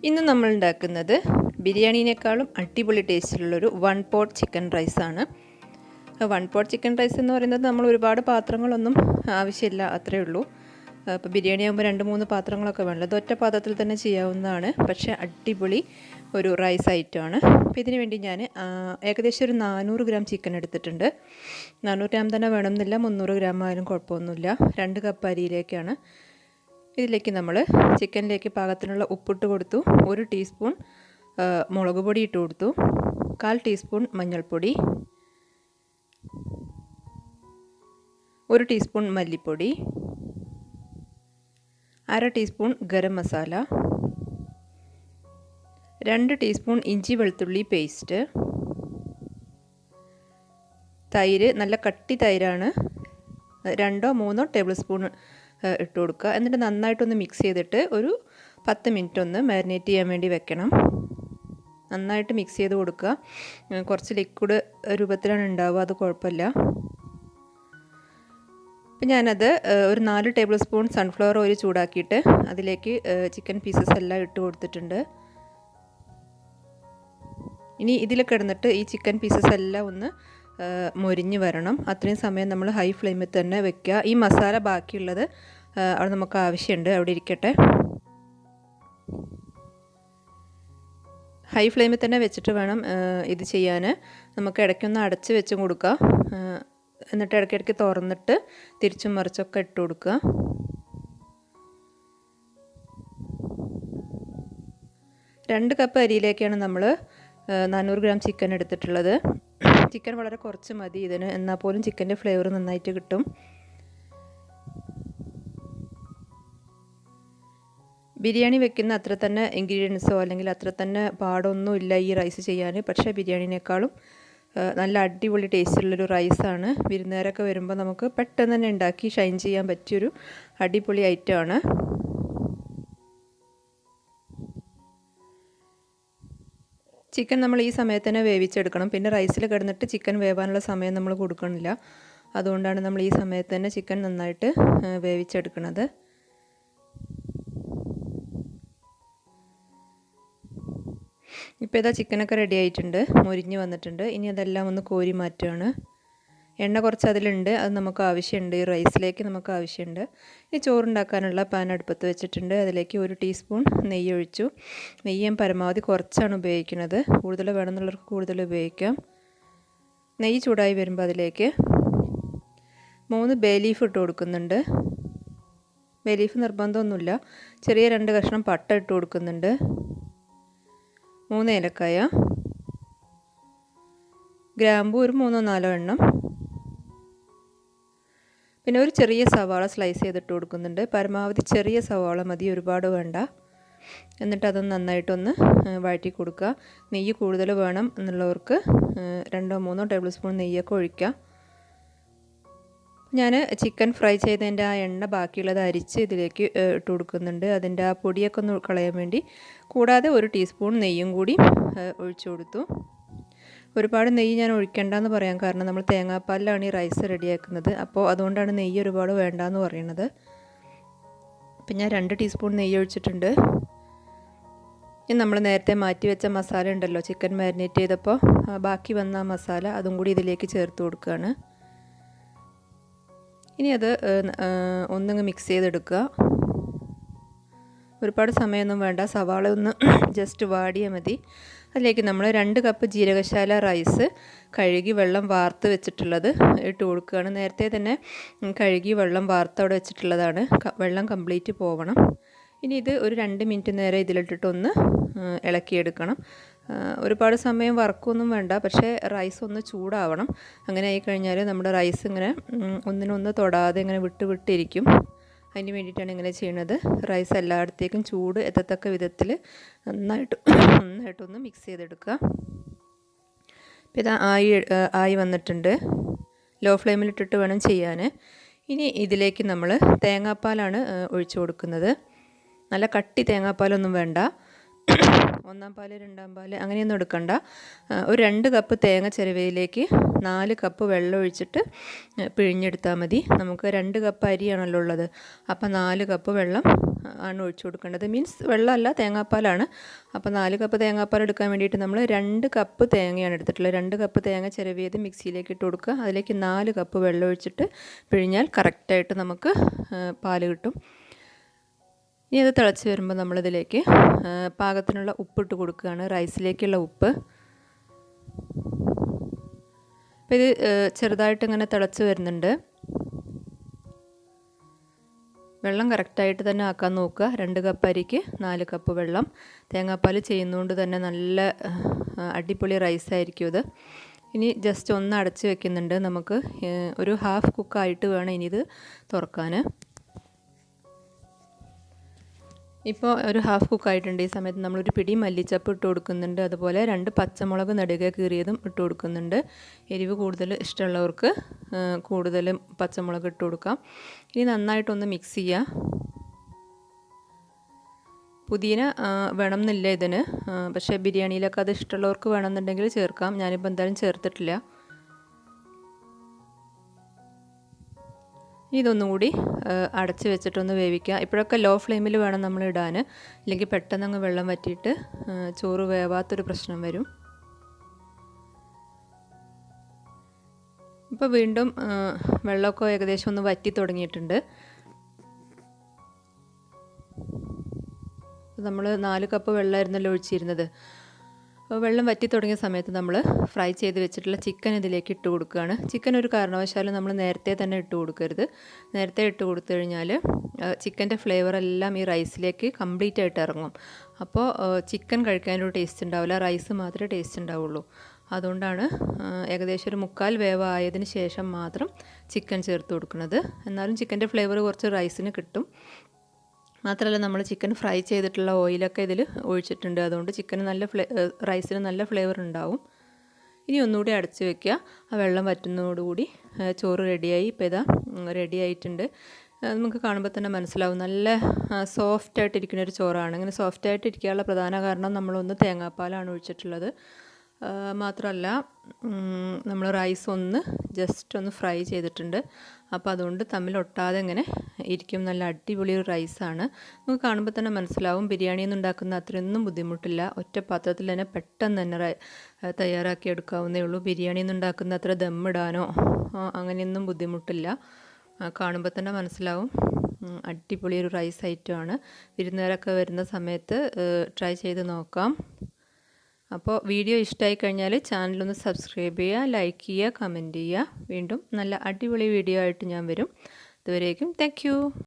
ഇന്ന് നമ്മൾ ഉണ്ടാക്കുന്നത് ബിരിയാണിനേക്കാളും അടിപൊളി ടേസ്റ്റിലുള്ളൊരു 1 പോട്ട് ചിക്കൻ റൈസാണ്. 1 പോട്ട് ചിക്കൻ റൈസ് എന്ന് പറയുന്നത് നമ്മൾ ഒരുപാട് പാത്രങ്ങളൊന്നും ആവശ്യമില്ല, അത്രയേ ഉള്ളൂ. ഇപ്പോൾ ബിരിയാണി ആകുമ്പോൾ 2-3 പാത്രങ്ങളൊക്കെ വേണമല്ലോ. ഇത് ഒറ്റ പാത്രത്തിൽ തന്നെ ചെയ്യാവുന്നതാണ്, പക്ഷേ അടിപൊളി ഒരു റൈസ് ഐറ്റമാണ്. അപ്പോൾ ഇതിന് വേണ്ടി ഞാൻ ഏകദേശം ഒരു 400 ഗ്രാം ചിക്കൻ എടുത്തിട്ടുണ്ട്. 400 ഗ്രാം തന്നെ വേണമെന്നില്ല, 300 ഗ്രാം ആയാലും കുഴപ്പമൊന്നുമില്ല. 2 കപ്പ് അരിയിലേക്കാണ്. ഇതിലേക്ക് നമ്മൾ ചിക്കനിലേക്ക് പാകത്തിനുള്ള ഉപ്പിട്ട് കൊടുത്തു. 1 ടീസ്പൂൺ മുളക് പൊടി ഇട്ട് കൊടുത്തു. 1/4 ടീസ്പൂൺ മഞ്ഞൾപ്പൊടി, 1 ടീസ്പൂൺ മല്ലിപ്പൊടി, 1/2 ടീസ്പൂൺ ഗരം മസാല, 2 ടീസ്പൂൺ ഇഞ്ചി വെളുത്തുള്ളി പേസ്റ്റ്, തൈര്, നല്ല കട്ടി തൈരാണ്, 2-3 ടേബിൾ സ്പൂൺ ഇട്ട് കൊടുക്കുക. എന്നിട്ട് നന്നായിട്ടൊന്ന് മിക്സ് ചെയ്തിട്ട് ഒരു 10 മിനിറ്റ് ഒന്ന് മാരിനേറ്റ് ചെയ്യാൻ വേണ്ടി വെക്കണം. നന്നായിട്ട് മിക്സ് ചെയ്ത് കൊടുക്കുക. കുറച്ച് ലിക്വിഡ് രൂപത്തിലാണ് ഉണ്ടാവുക, അത് കുഴപ്പമില്ല. അപ്പം ഞാനത് ഒരു 4 ടേബിൾ സ്പൂൺ സൺഫ്ലവർ ഓയിൽ ചൂടാക്കിയിട്ട് അതിലേക്ക് ചിക്കൻ പീസസ് എല്ലാം ഇട്ട് കൊടുത്തിട്ടുണ്ട്. ഇനി ഇതിൽ കിടന്നിട്ട് ഈ ചിക്കൻ പീസസ് എല്ലാം ഒന്ന് മൊരിഞ്ഞ് വരണം. അത്രയും സമയം നമ്മൾ ഹൈ ഫ്ലെയിമിൽ തന്നെ വെക്കുക. ഈ മസാല ബാക്കിയുള്ളത് അവിടെ നമുക്ക് ആവശ്യമുണ്ട്, അവിടെ ഇരിക്കട്ടെ. ഹൈ ഫ്ലെയിമിൽ തന്നെ വെച്ചിട്ട് വേണം ഇത് ചെയ്യാൻ. നമുക്ക് ഇടയ്ക്കൊന്ന് അടച്ച് വെച്ചും കൊടുക്കുക. എന്നിട്ട് ഇടയ്ക്കിടയ്ക്ക് തുറന്നിട്ട് തിരിച്ചും മറിച്ചൊക്കെ ഇട്ട് കൊടുക്കുക. രണ്ട് കപ്പ് അരിയിലേക്കാണ് നമ്മൾ 400 ഗ്രാം ചിക്കൻ എടുത്തിട്ടുള്ളത്. ചിക്കൻ വളരെ കുറച്ച് മതി ഇതിന്, എന്നാൽ പോലും ചിക്കൻ്റെ ഫ്ലേവർ നന്നായിട്ട് കിട്ടും. ബിരിയാണി വെക്കുന്ന അത്ര തന്നെ ഇൻഗ്രീഡിയൻസോ അല്ലെങ്കിൽ അത്ര തന്നെ പാടൊന്നുമില്ല ഈ റൈസ് ചെയ്യാൻ. പക്ഷേ ബിരിയാണിനേക്കാളും നല്ല അടിപൊളി ടേസ്റ്റുള്ളൊരു റൈസാണ്. വിരുന്നുകാരൊക്കെ വരുമ്പോൾ നമുക്ക് പെട്ടെന്ന് തന്നെ ഉണ്ടാക്കി ഷൈൻ ചെയ്യാൻ പറ്റിയൊരു അടിപൊളി ഐറ്റമാണ്. ചിക്കൻ നമ്മൾ ഈ സമയത്ത് തന്നെ വേവിച്ചെടുക്കണം. പിന്നെ റൈസിൽ കിടന്നിട്ട് ചിക്കൻ വേവാനുള്ള സമയം നമ്മൾ കൊടുക്കണില്ല. അതുകൊണ്ടാണ് നമ്മൾ ഈ സമയത്ത് തന്നെ ചിക്കൻ നന്നായിട്ട് വേവിച്ചെടുക്കുന്നത്. ഇപ്പോൾ ഇതാ ചിക്കനൊക്കെ റെഡി ആയിട്ടുണ്ട്, മൊരിഞ്ഞ് വന്നിട്ടുണ്ട്. ഇനി അതെല്ലാം ഒന്ന് കോരി മാറ്റുകയാണ്. എണ്ണ കുറച്ച് അതിലുണ്ട്, അത് നമുക്ക് ആവശ്യമുണ്ട്, ഈ റൈസിലേക്ക് നമുക്ക് ആവശ്യമുണ്ട്. ഈ ചോറുണ്ടാക്കാനുള്ള പാൻ അടുപ്പത്ത് വെച്ചിട്ടുണ്ട്. അതിലേക്ക് 1 ടീസ്പൂൺ നെയ്യ് ഒഴിച്ചു. നെയ്യ് ഞാൻ പരമാവധി കുറച്ചാണ് ഉപയോഗിക്കുന്നത്, കൂടുതൽ വേണമെന്നുള്ളവർക്ക് കൂടുതൽ ഉപയോഗിക്കാം. നെയ്യ് ചൂടായി വരുമ്പോൾ അതിലേക്ക് 3 ബേ ലീഫ് ഇട്ട് കൊടുക്കുന്നുണ്ട്. ബേ ലീഫ് നിർബന്ധമൊന്നുമില്ല. ചെറിയ 2 കഷ്ണം പട്ട ഇട്ട് കൊടുക്കുന്നുണ്ട്. 3 ഏലക്കായ, ഗ്രാമ്പൂ ഒരു 3-4 എണ്ണം, പിന്നെ ഒരു ചെറിയ സവാള സ്ലൈസ് ചെയ്തിട്ട് കൊടുക്കുന്നുണ്ട്. പരമാവധി ചെറിയ സവാള മതി, ഒരുപാട് വേണ്ട. എന്നിട്ട് അതൊന്ന് നന്നായിട്ടൊന്ന് വഴറ്റി കൊടുക്കുക. നെയ്യ് കൂടുതൽ വേണം എന്നുള്ളവർക്ക് 2-3 ടേബിൾ സ്പൂൺ നെയ്യൊക്കെ ഒഴിക്കുക. ഞാൻ ചിക്കൻ ഫ്രൈ ചെയ്തതിൻ്റെ ആ എണ്ണ ബാക്കിയുള്ളത് അരിച്ച് ഇതിലേക്ക് ഇട്ട് കൊടുക്കുന്നുണ്ട്, അതിൻ്റെ ആ പൊടിയൊക്കെ ഒന്ന് കളയാൻ വേണ്ടി. കൂടാതെ 1 ടീസ്പൂൺ നെയ്യും കൂടി ഒഴിച്ചു കൊടുത്തു. ഒരുപാട് നെയ്യ് ഞാൻ ഒഴിക്കേണ്ടെന്ന് പറയാം, കാരണം നമ്മൾ തേങ്ങാപ്പാലിലാണ് ഈ റൈസ് റെഡിയാക്കുന്നത്. അപ്പോൾ അതുകൊണ്ടാണ് നെയ്യ് ഒരുപാട് വേണ്ടാന്ന് പറയുന്നത്. അപ്പം ഞാൻ 2 ടീസ്പൂൺ നെയ്യ് ഒഴിച്ചിട്ടുണ്ട്. ഇനി നമ്മൾ നേരത്തെ മാറ്റി വെച്ച മസാല ഉണ്ടല്ലോ, ചിക്കൻ മാരിനേറ്റ് ചെയ്തപ്പോൾ ബാക്കി വന്ന ആ മസാല, അതും കൂടി ഇതിലേക്ക് ചേർത്ത് കൊടുക്കുകയാണ്. ഇനി അത് ഒന്നങ്ങ് മിക്സ് ചെയ്തെടുക്കുക. ഒരുപാട് സമയമൊന്നും വേണ്ട, സവാള ഒന്ന് ജസ്റ്റ് വാടിയാൽ മതി. അതിലേക്ക് നമ്മൾ 2 കപ്പ് ജീരകശാല റൈസ് കഴുകി വെള്ളം വാർത്ത് വെച്ചിട്ടുള്ളത് ഇട്ട് കൊടുക്കുകയാണ്. നേരത്തെ തന്നെ കഴുകി വെള്ളം വാർത്ത് അവിടെ വെച്ചിട്ടുള്ളതാണ്, വെള്ളം കംപ്ലീറ്റ് പോവണം. ഇനി ഇത് ഒരു 2 മിനിറ്റ് നേരം ഇതിലിട്ടിട്ടൊന്ന് ഇളക്കിയെടുക്കണം. ഒരുപാട് സമയം വറക്കൊന്നും വേണ്ട, പക്ഷേ റൈസ് ഒന്ന് ചൂടാവണം. അങ്ങനെ ആയിക്കഴിഞ്ഞാൽ നമ്മുടെ റൈസ് ഇങ്ങനെ ഒന്നിനൊന്ന് തൊടാതെ ഇങ്ങനെ വിട്ടിരിക്കും. അതിന് വേണ്ടിയിട്ടാണ് ഇങ്ങനെ ചെയ്യുന്നത്. റൈസ് എല്ലായിടത്തേക്കും ചൂട് എത്തത്തക്ക വിധത്തിൽ നന്നായിട്ടൊന്ന് മിക്സ് ചെയ്തെടുക്കുക. അപ്പോൾ ഇത് ആയി വന്നിട്ടുണ്ട്. ലോ ഫ്ലെയിമിലിട്ടിട്ട് വേണം ചെയ്യാൻ. ഇനി ഇതിലേക്ക് നമ്മൾ തേങ്ങാപ്പാലാണ് ഒഴിച്ചു കൊടുക്കുന്നത്. നല്ല കട്ടി തേങ്ങാപ്പാലൊന്നും വേണ്ട, 1-ാം പാല് 2-ാം പാല് അങ്ങനെയൊന്നും എടുക്കണ്ട. ഒരു 2 കപ്പ് തേങ്ങ ചിരവയിലേക്ക് 4 കപ്പ് വെള്ളം ഒഴിച്ചിട്ട് പിഴിഞ്ഞെടുത്താൽ മതി. നമുക്ക് 2 കപ്പ് അരിയാണല്ലോ ഉള്ളത്, അപ്പോൾ 4 കപ്പ് വെള്ളം ആണ് ഒഴിച്ചു കൊടുക്കേണ്ടത്. മീൻസ് വെള്ളമല്ല, തേങ്ങാപ്പാലാണ്. അപ്പോൾ 4 കപ്പ് തേങ്ങാപ്പാൽ എടുക്കാൻ വേണ്ടിയിട്ട് നമ്മൾ 2 കപ്പ് തേങ്ങയാണ് എടുത്തിട്ടുള്ളത്. 2 കപ്പ് തേങ്ങ ചിരവിയത് മിക്സിയിലേക്ക് ഇട്ട് കൊടുക്കുക. അതിലേക്ക് 4 കപ്പ് വെള്ളം ഒഴിച്ചിട്ട് പിഴിഞ്ഞാൽ കറക്റ്റായിട്ട് നമുക്ക് പാല് കിട്ടും. ഇനി അത് തിളച്ച് വരുമ്പോൾ നമ്മളിതിലേക്ക് പാകത്തിനുള്ള ഉപ്പിട്ട് കൊടുക്കുകയാണ്, റൈസിലേക്കുള്ള ഉപ്പ്. അപ്പോൾ ഇത് ചെറുതായിട്ട് ഇങ്ങനെ തിളച്ച് വരുന്നുണ്ട്. വെള്ളം കറക്റ്റായിട്ട് തന്നെ ആക്കാൻ നോക്കുക. 2 കപ്പ് അരിക്ക് 4 കപ്പ് വെള്ളം. തേങ്ങാപ്പാൽ ചെയ്യുന്നതുകൊണ്ട് തന്നെ നല്ല അടിപൊളി റൈസായിരിക്കും ഇത്. ഇനി ജസ്റ്റ് ഒന്ന് അടച്ച് വെക്കുന്നുണ്ട്. നമുക്ക് ഒരു ഹാഫ് കുക്കായിട്ട് വേണം ഇനി ഇത് തുറക്കാൻ. ഇപ്പോൾ ഒരു ഹാഫ് കുക്കായിട്ടുണ്ട്. ഈ സമയത്ത് നമ്മളൊരു പിടി മല്ലിച്ചപ്പ് ഇട്ട് കൊടുക്കുന്നുണ്ട്. അതുപോലെ 2 പച്ചമുളക് നെടുകെ കീറിയതും ഇട്ട് കൊടുക്കുന്നുണ്ട്. എരിവ് കൂടുതൽ ഇഷ്ടമുള്ളവർക്ക് കൂടുതലും പച്ചമുളക് ഇട്ട് കൊടുക്കാം. ഇനി നന്നായിട്ടൊന്ന് മിക്സ് ചെയ്യുക. പുതിന വേണം എന്നില്ല ഇതിന്, പക്ഷേ ബിരിയാണിയിലൊക്കെ അത് ഇഷ്ടമുള്ളവർക്ക് വേണമെന്നുണ്ടെങ്കിൽ ചേർക്കാം. ഞാനിപ്പോൾ എന്തായാലും ചേർത്തിട്ടില്ല. ഇതൊന്നും കൂടി അടച്ച് വെച്ചിട്ടൊന്ന് വേവിക്കുക. ഇപ്പോഴൊക്കെ ലോ ഫ്ലെയിമിൽ വേണം നമ്മൾ ഇടാൻ, ഇല്ലെങ്കിൽ പെട്ടെന്ന് അങ്ങ് വെള്ളം വറ്റിയിട്ട് ചോറ് വേവാത്തൊരു പ്രശ്നം വരും. ഇപ്പോൾ വീണ്ടും വെള്ളമൊക്കെ ഏകദേശം ഒന്ന് വറ്റി തുടങ്ങിയിട്ടുണ്ട്. നമ്മൾ 4 കപ്പ് വെള്ളമായിരുന്നല്ലോ ഒഴിച്ചിരുന്നത്. വെള്ളം വറ്റി തുടങ്ങിയ സമയത്ത് നമ്മൾ ഫ്രൈ ചെയ്ത് വെച്ചിട്ടുള്ള ചിക്കൻ ഇതിലേക്ക് ഇട്ട് കൊടുക്കുകയാണ്. ചിക്കൻ ഒരു കാരണവശാലും നമ്മൾ നേരത്തെ തന്നെ ഇട്ട് കൊടുക്കരുത്. നേരത്തെ ഇട്ട് കൊടുത്തു കഴിഞ്ഞാൽ ചിക്കൻ്റെ ഫ്ലേവർ എല്ലാം ഈ റൈസിലേക്ക് കംപ്ലീറ്റ് ആയിട്ട് ഇറങ്ങും. അപ്പോൾ ചിക്കൻ കഴിക്കാനൊരു ടേസ്റ്റ് ഉണ്ടാവില്ല, റൈസ് മാത്രമേ ടേസ്റ്റ് ഉണ്ടാവുള്ളൂ. അതുകൊണ്ടാണ് ഏകദേശം ഒരു 1/4 വേവ് ആയതിന് ശേഷം മാത്രം ചിക്കൻ ചേർത്ത് കൊടുക്കുന്നത്. എന്നാലും ചിക്കൻ്റെ ഫ്ലേവർ കുറച്ച് റൈസിന് കിട്ടും. മാത്രമല്ല നമ്മൾ ചിക്കൻ ഫ്രൈ ചെയ്തിട്ടുള്ള ഓയിലൊക്കെ ഇതിൽ ഒഴിച്ചിട്ടുണ്ട്. അതുകൊണ്ട് ചിക്കന് റൈസിന് നല്ല ഫ്ലേവർ ഉണ്ടാവും. ഇനി ഒന്നുകൂടി അടച്ച് വയ്ക്കുക. ആ വെള്ളം വറ്റുന്നതോടുകൂടി ചോറ് റെഡിയായി. ഇപ്പോൾ ഇതാ റെഡി ആയിട്ടുണ്ട്. നമുക്ക് കാണുമ്പോൾ തന്നെ മനസ്സിലാവും നല്ല സോഫ്റ്റായിട്ടിരിക്കുന്ന ഒരു ചോറാണ്. ഇങ്ങനെ സോഫ്റ്റായിട്ടിരിക്കാനുള്ള പ്രധാന കാരണം നമ്മളൊന്ന് തേങ്ങാപ്പാലാണ് ഒഴിച്ചിട്ടുള്ളത്. മാത്രമല്ല നമ്മൾ റൈസ് ഒന്ന് ജസ്റ്റ് ഒന്ന് ഫ്രൈ ചെയ്തിട്ടുണ്ട്. അപ്പോൾ അതുകൊണ്ട് തമ്മിൽ ഒട്ടാതെ ഇങ്ങനെ ഇരിക്കും. നല്ല അടിപൊളി ഒരു റൈസാണ്. നമുക്ക് കാണുമ്പോൾ തന്നെ മനസ്സിലാവും. ബിരിയാണിയിൽ നിന്ന് ഉണ്ടാക്കുന്ന അത്രയൊന്നും ബുദ്ധിമുട്ടില്ല. ഒറ്റ പാത്രത്തിൽ തന്നെ പെട്ടെന്ന് തന്നെ തയ്യാറാക്കി എടുക്കാവുന്നേ ഉള്ളൂ. ബിരിയാണിയിൽ നിന്ന് ഉണ്ടാക്കുന്ന അത്ര ദമ്മിടാനോ അങ്ങനെയൊന്നും ബുദ്ധിമുട്ടില്ല. കാണുമ്പോൾ തന്നെ മനസ്സിലാവും. അടിപൊളി ഒരു റൈസ് ഐറ്റമാണ്. വിരുന്നുകാരൊക്കെ വരുന്ന സമയത്ത് ട്രൈ ചെയ്ത് നോക്കാം. അപ്പോൾ വീഡിയോ ഇഷ്ടമായി കഴിഞ്ഞാൽ ചാനലൊന്ന് സബ്സ്ക്രൈബ് ചെയ്യുക, ലൈക്ക് ചെയ്യുക, കമൻറ്റ് ചെയ്യുക. വീണ്ടും നല്ല അടിപൊളി വീഡിയോ ആയിട്ട് ഞാൻ വരും. ഇതുവരേക്കും താങ്ക് യു.